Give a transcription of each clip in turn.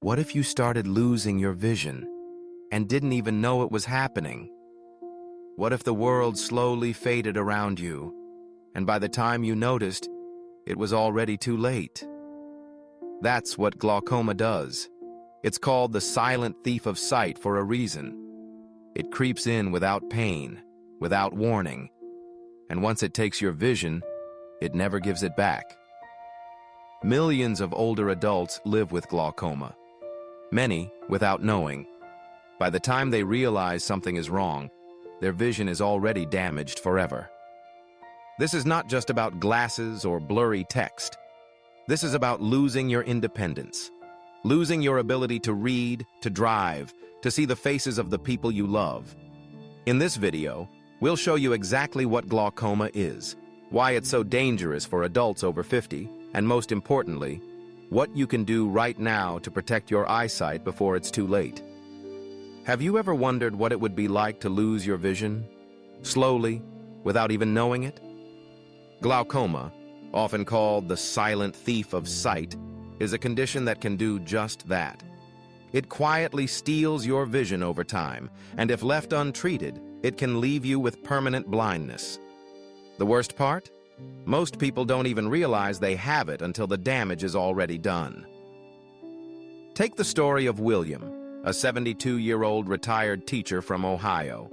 What if you started losing your vision and didn't even know it was happening? What if the world slowly faded around you, and by the time you noticed, it was already too late? That's what glaucoma does. It's called the silent thief of sight for a reason. It creeps in without pain, without warning, and once it takes your vision, it never gives it back. Millions of older adults live with glaucoma, many without knowing. By the time they realize something is wrong, their vision is already damaged forever. This is not just about glasses or blurry text. This is about losing your independence, losing your ability to read, to drive, to see the faces of the people you love. In this video, we'll show you exactly what glaucoma is, why it's so dangerous for adults over 50, and most importantly, what you can do right now to protect your eyesight before it's too late. Have you ever wondered what it would be like to lose your vision, slowly, without even knowing it? Glaucoma, often called the silent thief of sight, is a condition that can do just that. It quietly steals your vision over time, and if left untreated, it can leave you with permanent blindness. The worst part? Most people don't even realize they have it until the damage is already done. Take the story of William, a 72-year-old retired teacher from Ohio.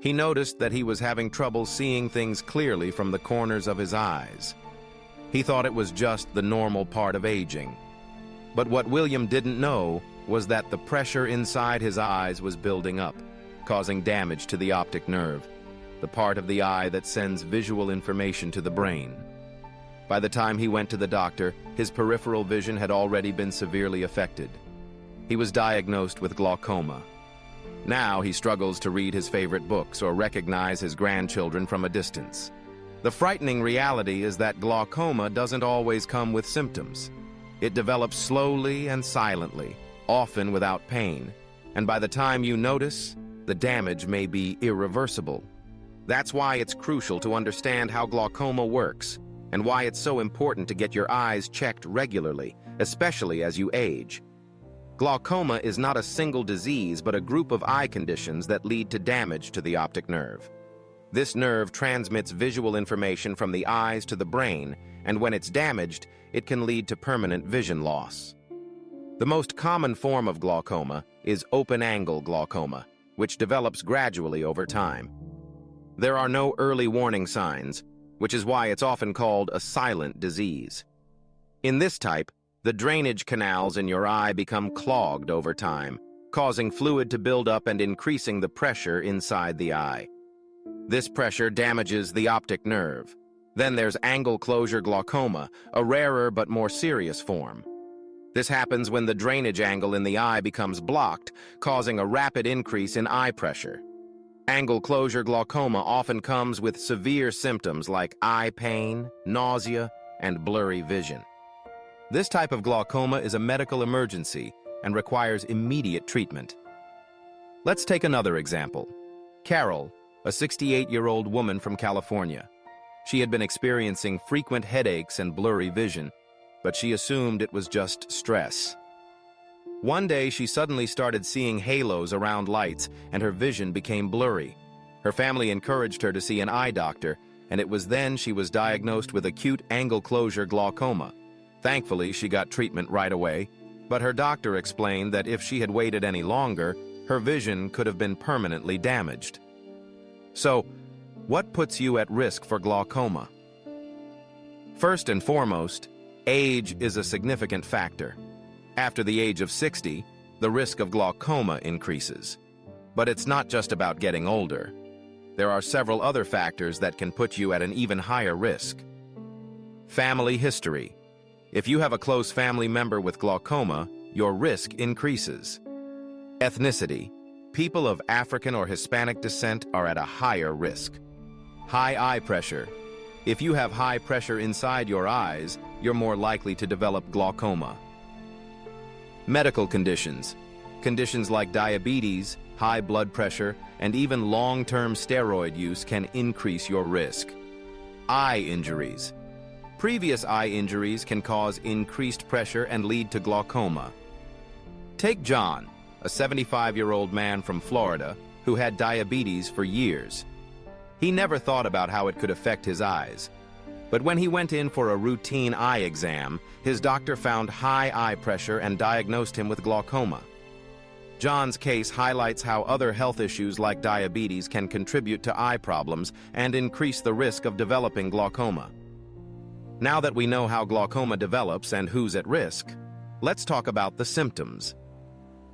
He noticed that he was having trouble seeing things clearly from the corners of his eyes. He thought it was just the normal part of aging. But what William didn't know was that the pressure inside his eyes was building up, causing damage to the optic nerve, the part of the eye that sends visual information to the brain. By the time he went to the doctor, his peripheral vision had already been severely affected. He was diagnosed with glaucoma. Now he struggles to read his favorite books or recognize his grandchildren from a distance. The frightening reality is that glaucoma doesn't always come with symptoms. It develops slowly and silently, often without pain, and by the time you notice, the damage may be irreversible. That's why it's crucial to understand how glaucoma works, and why it's so important to get your eyes checked regularly, especially as you age. Glaucoma is not a single disease, but a group of eye conditions that lead to damage to the optic nerve. This nerve transmits visual information from the eyes to the brain, and when it's damaged, it can lead to permanent vision loss. The most common form of glaucoma is open-angle glaucoma, which develops gradually over time. There are no early warning signs, which is why it's often called a silent disease. In this type, the drainage canals in your eye become clogged over time, causing fluid to build up and increasing the pressure inside the eye. This pressure damages the optic nerve. Then there's angle closure glaucoma, a rarer but more serious form. This happens when the drainage angle in the eye becomes blocked, causing a rapid increase in eye pressure. Angle closure glaucoma often comes with severe symptoms like eye pain, nausea, and blurry vision. This type of glaucoma is a medical emergency and requires immediate treatment. Let's take another example. Carol, a 68-year-old woman from California. She had been experiencing frequent headaches and blurry vision, but she assumed it was just stress. One day, she suddenly started seeing halos around lights, and her vision became blurry. Her family encouraged her to see an eye doctor, and it was then she was diagnosed with acute angle closure glaucoma. Thankfully, she got treatment right away, but her doctor explained that if she had waited any longer, her vision could have been permanently damaged. So, what puts you at risk for glaucoma? First and foremost, age is a significant factor. After the age of 60, the risk of glaucoma increases. But it's not just about getting older. There are several other factors that can put you at an even higher risk. Family history. If you have a close family member with glaucoma, your risk increases. Ethnicity. People of African or Hispanic descent are at a higher risk. High eye pressure. If you have high pressure inside your eyes, you're more likely to develop glaucoma. Medical conditions. Conditions like diabetes, high blood pressure, and even long-term steroid use can increase your risk. Eye injuries. Previous eye injuries can cause increased pressure and lead to glaucoma. Take John, a 75-year-old man from Florida who had diabetes for years. He never thought about how it could affect his eyes. But when he went in for a routine eye exam, his doctor found high eye pressure and diagnosed him with glaucoma. John's case highlights how other health issues like diabetes can contribute to eye problems and increase the risk of developing glaucoma. Now that we know how glaucoma develops and who's at risk, let's talk about the symptoms.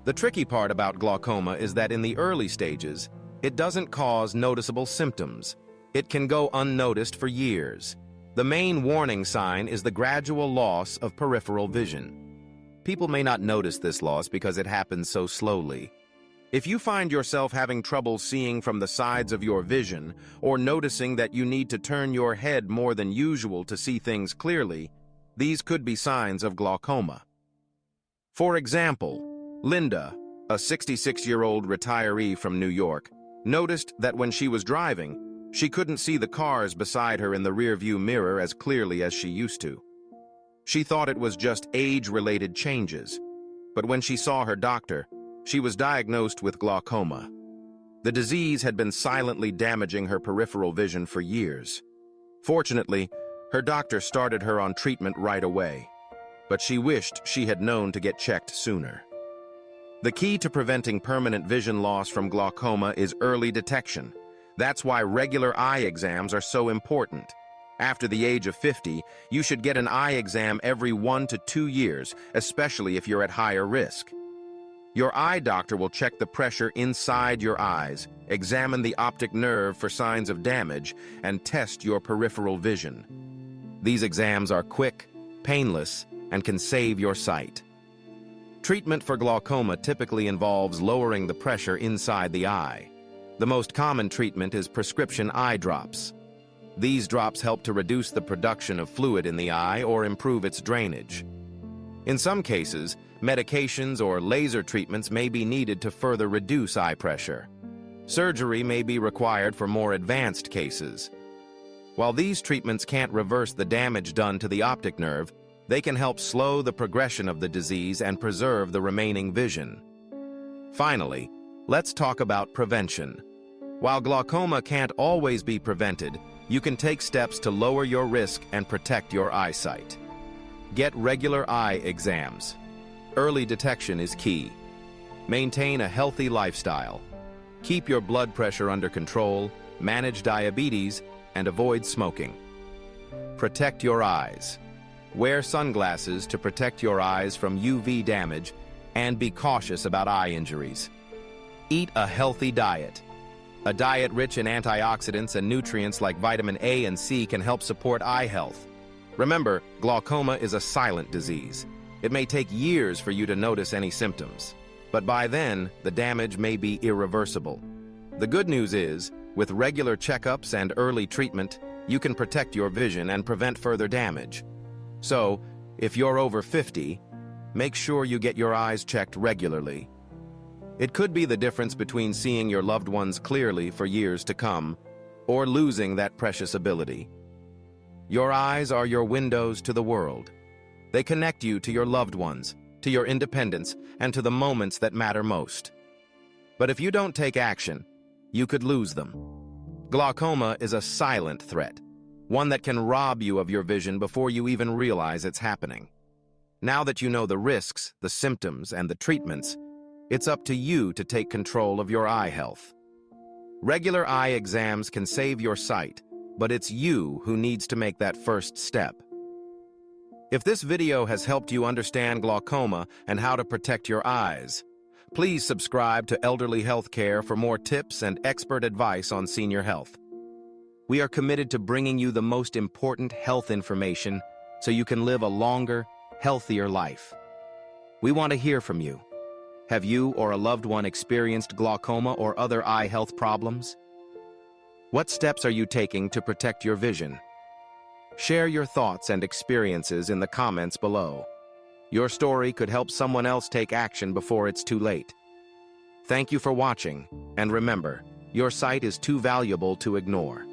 The tricky part about glaucoma is that in the early stages, it doesn't cause noticeable symptoms. It can go unnoticed for years. The main warning sign is the gradual loss of peripheral vision. People may not notice this loss because it happens so slowly. If you find yourself having trouble seeing from the sides of your vision or noticing that you need to turn your head more than usual to see things clearly, these could be signs of glaucoma. For example, Linda, a 66-year-old retiree from New York, noticed that when she was driving, she couldn't see the cars beside her in the rearview mirror as clearly as she used to. She thought it was just age-related changes, but when she saw her doctor, she was diagnosed with glaucoma. The disease had been silently damaging her peripheral vision for years. Fortunately, her doctor started her on treatment right away, but she wished she had known to get checked sooner. The key to preventing permanent vision loss from glaucoma is early detection. That's why regular eye exams are so important. After the age of 50, you should get an eye exam every 1 to 2 years, especially if you're at higher risk. Your eye doctor will check the pressure inside your eyes, examine the optic nerve for signs of damage, and test your peripheral vision. These exams are quick, painless, and can save your sight. Treatment for glaucoma typically involves lowering the pressure inside the eye. The most common treatment is prescription eye drops. These drops help to reduce the production of fluid in the eye or improve its drainage. In some cases, medications or laser treatments may be needed to further reduce eye pressure. Surgery may be required for more advanced cases. While these treatments can't reverse the damage done to the optic nerve, they can help slow the progression of the disease and preserve the remaining vision. Finally, let's talk about prevention. While glaucoma can't always be prevented, you can take steps to lower your risk and protect your eyesight. Get regular eye exams. Early detection is key. Maintain a healthy lifestyle. Keep your blood pressure under control, manage diabetes, and avoid smoking. Protect your eyes. Wear sunglasses to protect your eyes from UV damage and be cautious about eye injuries. Eat a healthy diet. A diet rich in antioxidants and nutrients like vitamin A and C can help support eye health. Remember, glaucoma is a silent disease. It may take years for you to notice any symptoms, but by then, the damage may be irreversible. The good news is, with regular checkups and early treatment, you can protect your vision and prevent further damage. So, if you're over 50, make sure you get your eyes checked regularly. It could be the difference between seeing your loved ones clearly for years to come, or losing that precious ability. Your eyes are your windows to the world. They connect you to your loved ones, to your independence, and to the moments that matter most. But if you don't take action, you could lose them. Glaucoma is a silent threat, one that can rob you of your vision before you even realize it's happening. Now that you know the risks, the symptoms, and the treatments, it's up to you to take control of your eye health. Regular eye exams can save your sight, but it's you who needs to make that first step. If this video has helped you understand glaucoma and how to protect your eyes, please subscribe to Elderly Healthcare for more tips and expert advice on senior health. We are committed to bringing you the most important health information so you can live a longer, healthier life. We want to hear from you. Have you or a loved one experienced glaucoma or other eye health problems? What steps are you taking to protect your vision? Share your thoughts and experiences in the comments below. Your story could help someone else take action before it's too late. Thank you for watching, and remember, your sight is too valuable to ignore.